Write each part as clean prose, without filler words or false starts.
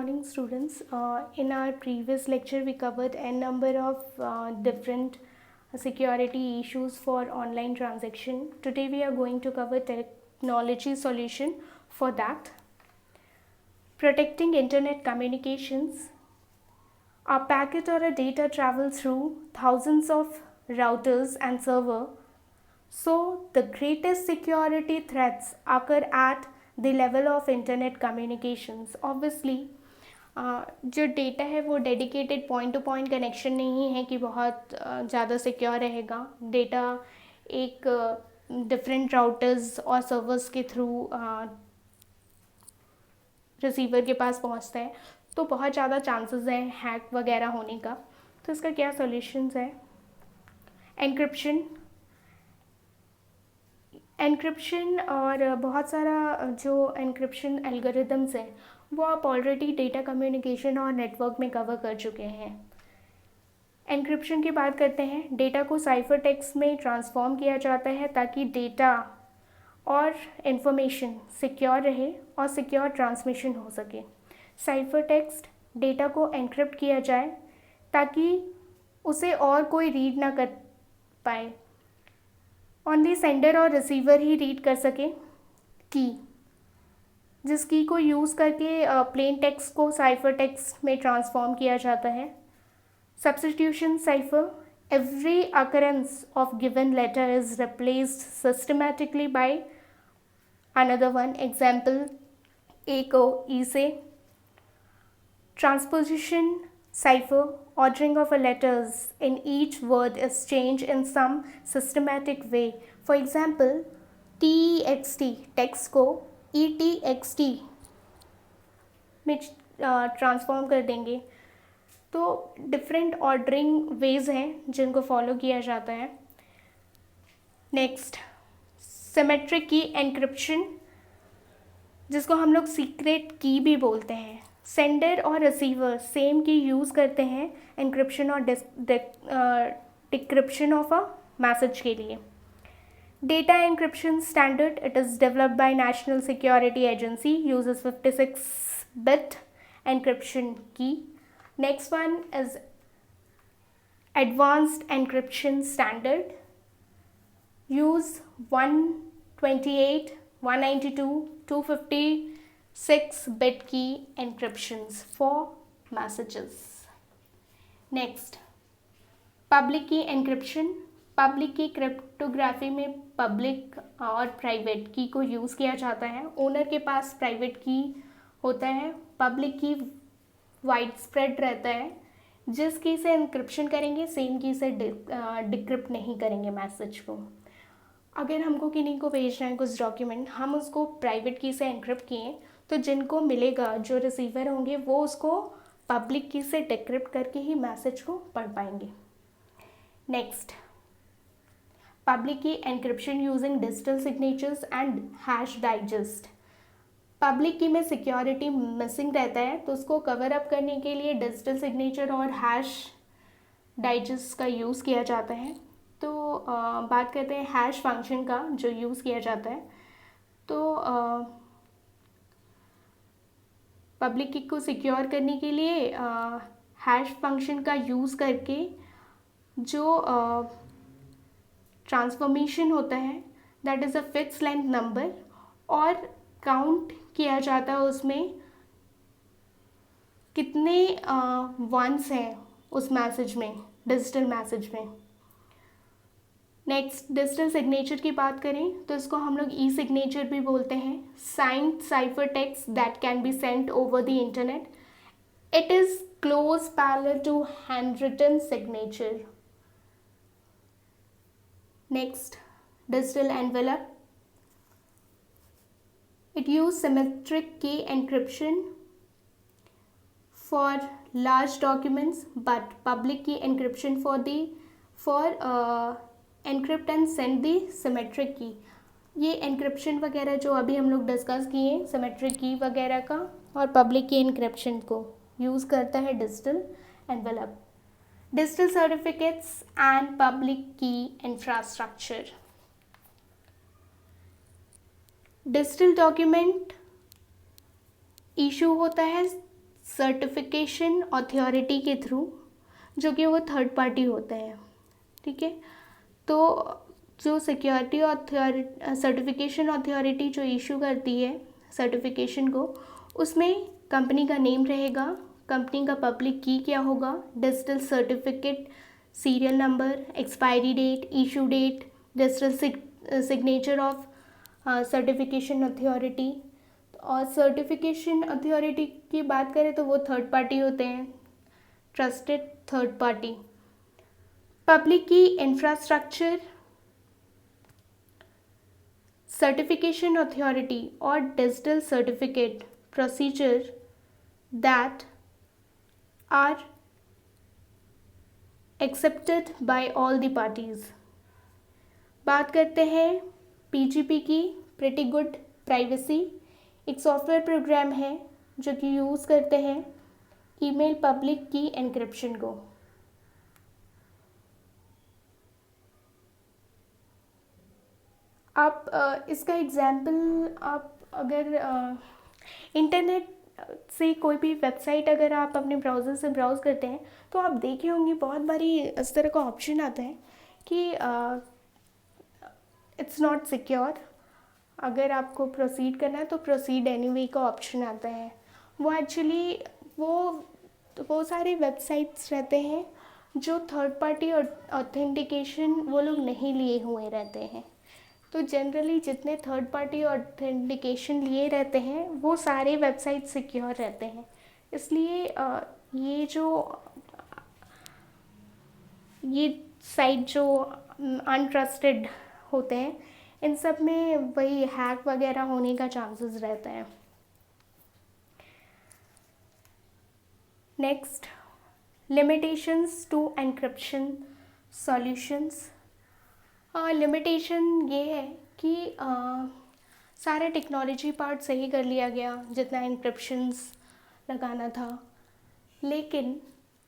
Morning students. In our previous lecture we covered n number of different security issues for online transaction. Today we are going to cover technology solution for that. Protecting internet communications. A packet or a data travels through thousands of routers and server. So the greatest security threats occur at the level of internet communications. Obviously जो data है वो dedicated point to point connection नहीं है कि बहुत ज़्यादा secure रहेगा. Data एक डिफरेंट राउटर्स और सर्वर्स के थ्रू रिसीवर के पास पहुंचता है, तो बहुत ज़्यादा चांसेस हैं हैक वगैरह होने का. तो इसका क्या सॉल्यूशंस है? एनक्रिप्शन और बहुत सारा जो एनक्रिप्शन एल्गोरिदम्स हैं वो आप ऑलरेडी डेटा कम्युनिकेशन और नेटवर्क में कवर कर चुके हैं. एनक्रिप्शन की बात करते हैं. डेटा को साइफर टेक्स्ट में ट्रांसफॉर्म किया जाता है ताकि डेटा और इन्फॉर्मेशन सिक्योर रहे और सिक्योर ट्रांसमिशन हो सके. साइफर टेक्स्ट डेटा को एनक्रिप्ट किया जाए ताकि उसे और कोई रीड ना कर पाए. ओनली सेंडर और रिसीवर ही रीड कर सके की, जिस की को यूज़ करके प्लेन टेक्स्ट को साइफर टेक्स्ट में ट्रांसफॉर्म किया जाता है. Substitution cipher. Every occurrence of given letter is replaced systematically by another one. Example A को ई से. Transposition cipher. Ordering of a letters in each word is changed in some systematic way. For example, text text को ext में transform कर देंगे. तो different ordering veg हैं जिनको follow किया जाता है. नेक्स्ट, सिमेट्रिक की एनक्रिप्शन, जिसको हम लोग सीक्रेट की भी बोलते हैं. सेंडर और रिसीवर सेम की यूज़ करते हैं एनक्रिप्शन और डिक्रिप्शन ऑफ अ मैसेज के लिए. Data encryption standard. It is developed by national security agency. Uses 56-bit encryption की. Next one is advanced encryption standard. Use 128, 192, 256-bit key encryptions for messages. Next, public key encryption. Public की cryptography में public और private की को use किया जाता है. Owner के पास प्राइवेट की होता है, पब्लिक की वाइड स्प्रेड रहता है. जिस की से एनक्रिप्शन करेंगे सेम की से डिक्रिप्ट नहीं करेंगे मैसेज को. अगर हमको किन्हीं को भेजना है कुछ डॉक्यूमेंट, हम उसको प्राइवेट की से एनक्रिप्ट किए तो जिनको मिलेगा, जो रिसीवर होंगे, वो उसको पब्लिक की से डिक्रिप्ट करके ही मैसेज को पढ़ पाएंगे. Next, public key encryption using digital signatures and hash digest. Public की में सिक्योरिटी मिसिंग रहता है, तो उसको कवर अप करने के लिए डिजिटल सिग्नेचर और हैश डाइजेस्ट का यूज़ किया जाता है. तो बात करते हैं हैश फंक्शन का जो यूज़ किया जाता है. तो पब्लिक की को सिक्योर करने के लिए हैश फंक्शन का यूज़ करके जो ट्रांसफॉर्मेशन होता है that is a fix length number, और काउंट किया जाता है उसमें कितने वंस हैं उस मैसेज में, डिजिटल मैसेज में. नेक्स्ट, डिजिटल सिग्नेचर की बात करें तो इसको हम लोग ई सिग्नेचर भी बोलते हैं. Signed cipher text that can be sent over the internet. It is close parallel to hand written signature. Next, digital envelope. It use symmetric key encryption for large documents but public key encryption for encrypt and send the symmetric key. ये encryption वगैरह जो अभी हम लोग discuss किए symmetric की वगैरह का, और पब्लिक की एनक्रिप्शन को यूज़ करता है digital envelope. Digital certificates and public की इंफ्रास्ट्रक्चर. डिजिटल डॉक्यूमेंट इशू होता है सर्टिफिकेशन अथॉरिटी के थ्रू, जो कि वो थर्ड पार्टी होते हैं, ठीक है। तो जो सिक्योरिटी अथॉरिटी, सर्टिफिकेशन अथॉरिटी जो इशू करती है सर्टिफिकेशन को, उसमें कंपनी का नेम रहेगा, कंपनी का पब्लिक की क्या होगा, digital certificate, serial number, expiry date, issue date, digital signature of certification authority. और सर्टिफिकेशन अथॉरिटी की बात करें तो वो थर्ड पार्टी होते हैं, ट्रस्टेड थर्ड पार्टी। पब्लिक की इंफ्रास्ट्रक्चर, सर्टिफिकेशन अथॉरिटी और digital certificate procedure that are accepted by all the parties. बात करते हैं पीजीपी की, प्रिटी गुड प्राइवेसी, एक सॉफ्टवेयर प्रोग्राम है जो कि यूज़ करते हैं ईमेल पब्लिक की एन्क्रिप्शन को। आप इसका एग्जाम्पल, आप अगर इंटरनेट से कोई भी वेबसाइट अगर आप अपने ब्राउज़र से ब्राउज़ करते हैं तो आप देखे होंगे बहुत बारी इस तरह का ऑप्शन आता है कि इट्स नॉट सिक्योर। अगर आपको प्रोसीड करना है तो प्रोसीड एनीवे का ऑप्शन आता है। वो एक्चुअली वो सारे वेबसाइट्स रहते हैं जो थर्ड पार्टी ऑथेंटिकेशन वो लोग नहीं लिए हुए रहते हैं। तो जनरली जितने थर्ड पार्टी ऑथेंटिकेशन लिए रहते हैं वो सारे वेबसाइट सिक्योर रहते हैं। इसलिए ये साइट जो अनट्रस्टेड होते हैं, इन सब में वही हैक वगैरह होने का चांसेस रहता है। Next, limitations to encryption solutions. Limitation ये है कि सारे टेक्नोलॉजी पार्ट सही कर लिया गया जितना एन्क्रिप्शंस लगाना था, लेकिन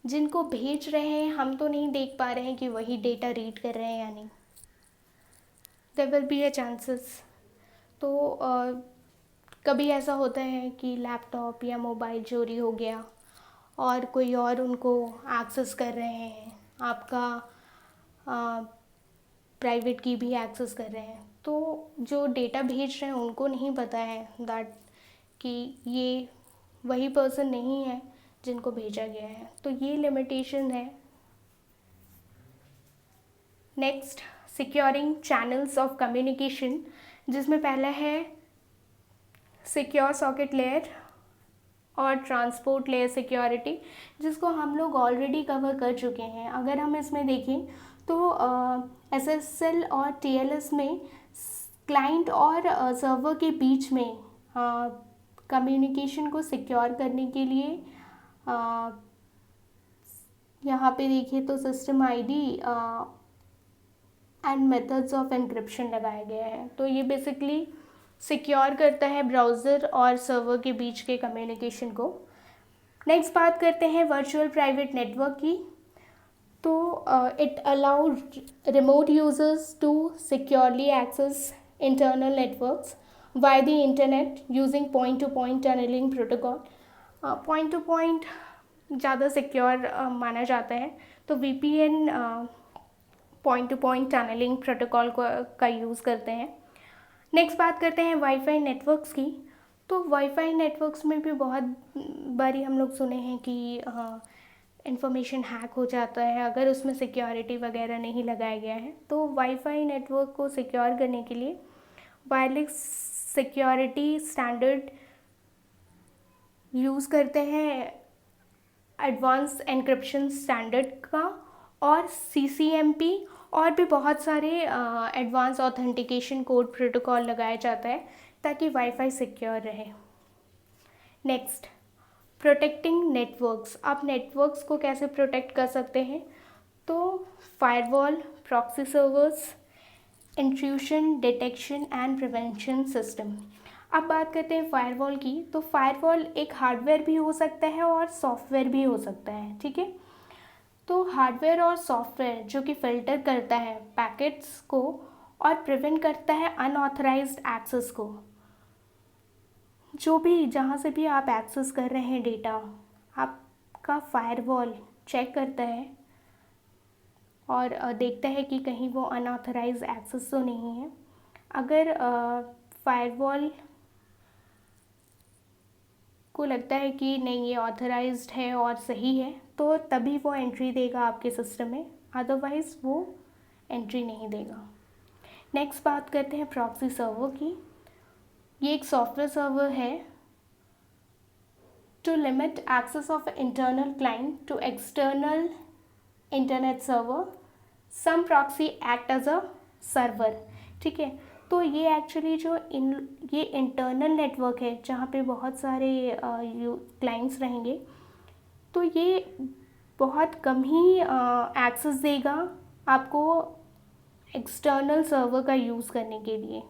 जिनको भेज रहे हैं हम तो नहीं देख पा रहे हैं कि वही डेटा रीड कर रहे हैं या नहीं। There will be a chances. तो कभी ऐसा होता है कि लैपटॉप या मोबाइल चोरी हो गया और कोई और उनको एक्सेस कर रहे हैं, आपका प्राइवेट की भी एक्सेस कर रहे हैं, तो जो डेटा भेज रहे हैं उनको नहीं पता है दैट कि ये वही पर्सन नहीं है जिनको भेजा गया है। तो ये लिमिटेशन है। Next, securing channels of communication, जिसमें पहला है सिक्योर सॉकेट लेयर और ट्रांसपोर्ट लेयर सिक्योरिटी, जिसको हम लोग ऑलरेडी कवर कर चुके हैं। अगर हम इसमें देखें तो SSL और TLS में क्लाइंट और सर्वर के बीच में कम्युनिकेशन को सिक्योर करने के लिए यहाँ पे देखिए तो system ID and methods of encryption लगाया गया है। तो ये बेसिकली सिक्योर करता है ब्राउज़र और सर्वर के बीच के कम्युनिकेशन को। नेक्स्ट बात करते हैं वर्चुअल प्राइवेट नेटवर्क की। तो it allowed remote users to securely access internal networks via the internet using point to point tunneling protocol. Point to point ज़्यादा सिक्योर माना जाता है, तो VPN point to point tunneling protocol का use करते हैं। नेक्स्ट बात करते हैं वाईफाई नेटवर्क्स की। तो वाईफाई नेटवर्क्स में भी बहुत बारी हम लोग सुने हैं कि इंफॉर्मेशन हैक हो जाता है अगर उसमें सिक्योरिटी वगैरह नहीं लगाया गया है। तो वाईफाई नेटवर्क को सिक्योर करने के लिए वायरलेस सिक्योरिटी स्टैंडर्ड यूज़ करते हैं, एडवांस एन्क्रिप्शन स्टैंडर्ड का, और CCMP और भी बहुत सारे एडवांस ऑथेंटिकेशन कोड प्रोटोकॉल लगाया जाता है ताकि वाईफाई सिक्योर रहे। Next, protecting networks. आप नेटवर्क्स को कैसे प्रोटेक्ट कर सकते हैं? तो firewall, proxy servers, intrusion detection and prevention system. अब बात करते हैं फायरवॉल की। तो फायरवॉल एक हार्डवेयर भी हो सकता है और सॉफ्टवेयर भी हो सकता है, ठीक है। तो हार्डवेयर और सॉफ्टवेयर जो कि फ़िल्टर करता है पैकेट्स को और प्रिवेंट करता है अनऑथराइज्ड एक्सेस को। जो भी जहाँ से भी आप एक्सेस कर रहे हैं डेटा, आपका फायरवॉल चेक करता है और देखता है कि कहीं वो अनऑथराइज एक्सेस तो नहीं है। अगर फायरवॉल को लगता है कि नहीं ये ऑथराइज्ड है और सही है तो तभी वो एंट्री देगा आपके सिस्टम में, अदरवाइज़ वो एंट्री नहीं देगा। नेक्स्ट बात करते हैं प्रॉक्सी सर्वर की। ये एक सॉफ्टवेयर सर्वर है to limit access of internal client to external internet server. Some proxy act as a server, ठीक है। तो ये एक्चुअली ये इंटरनल नेटवर्क है जहाँ पे बहुत सारे क्लाइंट्स रहेंगे, तो ये बहुत कम ही एक्सेस देगा आपको एक्सटर्नल सर्वर का यूज़ करने के लिए।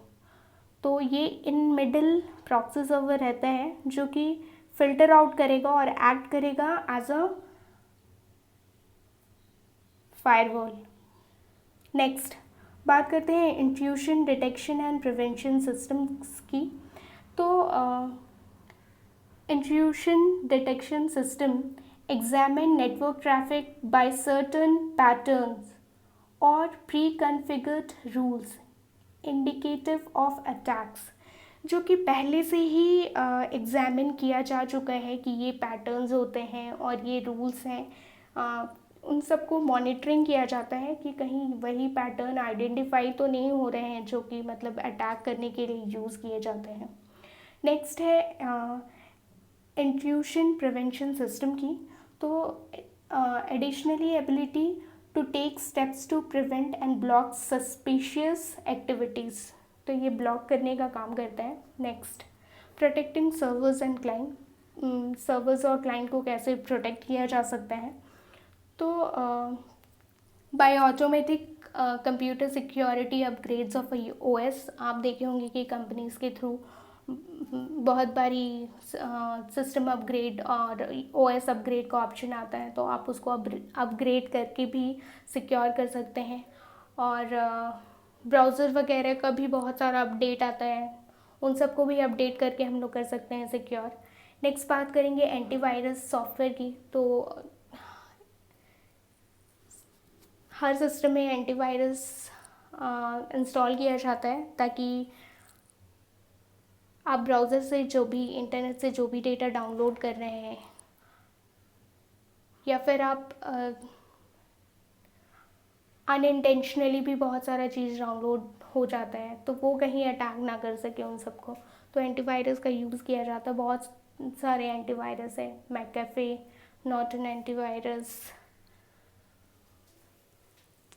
तो ये इन मिडल प्रॉक्सी सर्वर रहता है जो कि फ़िल्टर आउट करेगा और एक्ट करेगा एज अ फायरवॉल। नेक्स्ट बात करते हैं intrusion detection and prevention systems की। तो intrusion detection system examine network traffic by certain patterns और pre configured rules indicative of attacks, जो कि पहले से ही एग्जामिन किया जा चुका है कि ये पैटर्न्स होते हैं और ये रूल्स हैं। उन सबको मॉनिटरिंग किया जाता है कि कहीं वही पैटर्न आइडेंटिफाई तो नहीं हो रहे हैं जो कि मतलब अटैक करने के लिए यूज़ किए जाते हैं। नेक्स्ट है इंट्रूशन प्रिवेंशन सिस्टम की। तो additionally ability to take steps to prevent and block suspicious activities, तो ये ब्लॉक करने का काम करता है। Next protecting servers and client, servers और क्लाइंट को कैसे प्रोटेक्ट किया जा सकता है। तो by automatic computer security upgrades of OS, आप देखे होंगे कि कंपनीज़ के थ्रू बहुत बारी सिस्टम अपग्रेड और ओएस अपग्रेड का ऑप्शन आता है, तो आप उसको अपग्रेड करके भी सिक्योर कर सकते हैं। और ब्राउज़र वगैरह का भी बहुत सारा अपडेट आता है, उन सबको भी अपडेट करके हम लोग कर सकते हैं सिक्योर। नेक्स्ट बात करेंगे एंटीवायरस सॉफ्टवेयर की। तो हर सिस्टम में एंटीवायरस इंस्टॉल किया जाता है ताकि आप ब्राउज़र से जो भी इंटरनेट से जो भी डेटा डाउनलोड कर रहे हैं या फिर आप अनइंटेंशनली भी बहुत सारा चीज़ डाउनलोड हो जाता है तो वो कहीं अटैक ना कर सके उन सबको, तो एंटीवायरस का यूज़ किया जाता है। बहुत सारे एंटीवायरस है, McAfee, Norton antivirus,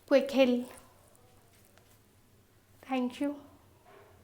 quick heal. Thank you.